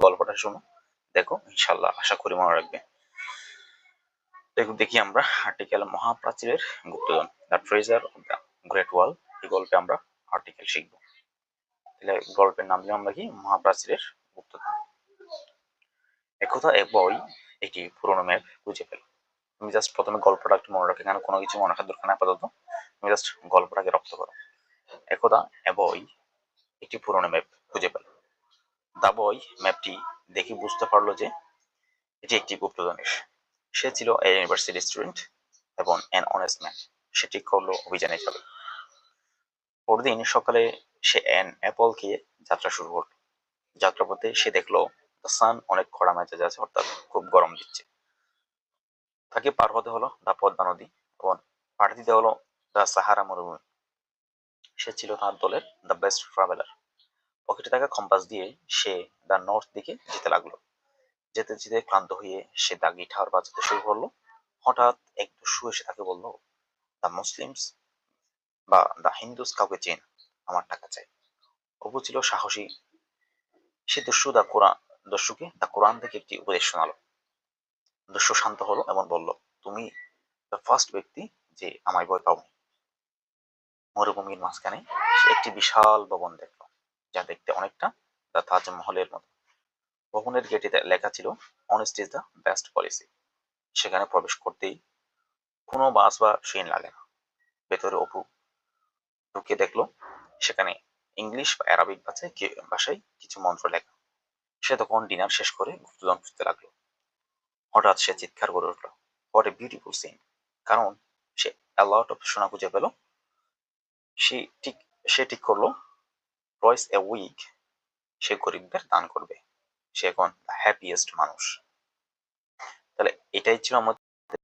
গল্পটা শোনো, দেখো ইনশাল্লাহ আশা করি মনে রাখবে। দেখি আমরা আর্টিকেল মহাপ্রাচীরের গুপ্তধন, the treasure of the Great Wall. এই গল্পে আমরা আর্টিকেল শিখবো। তাহলে গল্পের নাম দিলাম আমরা কি, মহাপ্রাচীরের গুপ্তধন। একথা এক বই একটি পুরোনো ম্যাপ খুঁজে পেল। তুমি জাস্ট প্রথমে গল্পটা একটু মনে রাখো, এখানে কোনো কিছু মনে রাখার দরকার নেই আপাতত, তুমি জাস্ট গল্পটাকে রপ্ত করো। একদা এ বই একটি পুরোনো ম্যাপ খুঁজে পেল। দা বই ম্যাপটি দেখে বুঝতে পারলো যে এটি একটি গুপ্তধনের। সে ছিল ইউনিভার্সিটি স্টুডেন্ট এবং অ্যান অনেস্ট ম্যান। সে ঠিক করলো অভিযানে যাবে। পরদিন সকালে সে অ্যান অ্যাপল খেয়ে যাত্রা শুরু করলো। যাত্রাপথে সে দেখলো দ্য সান অনেক খরা মেজাজ আছে, অর্থাৎ খুব গরম দিচ্ছে। তাকে পার হতে হলো দ্য পদ্মা নদী এবং পাড়ি দিতে হলো দ্য সাহারা মরুভূমি। সে ছিল তার দলের দ্য বেস্ট ট্রাভেলার। পকেটে থাকা কম্পাস দিয়ে সে দ্য নর্থ দিকে যেতে লাগলো। যেতে যেতে ক্লান্ত হয়ে সে দ্য গিটার বাজাতে শুরু করলো। হঠাৎ এক দস্যু এসে তাকে বলল, দ্য মুসলিমস বা দ্য হিন্দুস কাউকে চেন, আমার টাকা চাই। অপু ছিল সাহসী। সে দস্যুকে দ্য কোরআন থেকে একটি উপদেশ শোনালো। দস্যু শান্ত হলো এবং বলল, তুমি দ্য ফার্স্ট ব্যক্তি যে আমায় ভয় পাও। মরুভূমির মাঝখানে সে একটি বিশাল ভবন দেখল, যা দেখতে অনেকটা দ্য তাজমহলের মতো। ভবনের গেটে লেখা ছিল, honest is the best policy. সেখানে প্রবেশ করতেই কোনো বাস বা ট্রেন লাগে না। ভেতরে অপু ঢুকে দেখলো সেখানে ইংলিশ বা অ্যারাবিক ভাষায় কিছু মন্ত্র লেখা। সে তখন ডিনার শেষ করে গুপ্তধন খুঁজতে লাগলো। হঠাৎ সে চিৎকার করে উঠলো, হোয়াট এ বিউটিফুল সিন! কারণ সে লট অফ সোনা খুঁজে পেল। সে ঠিক সে ঠিক করলো টুয়াইস এ উইক সে গরিবদের দান করবে। সে এখন হ্যাপিয়েস্ট মানুষ। তাহলে এটাই ছিল আমাদের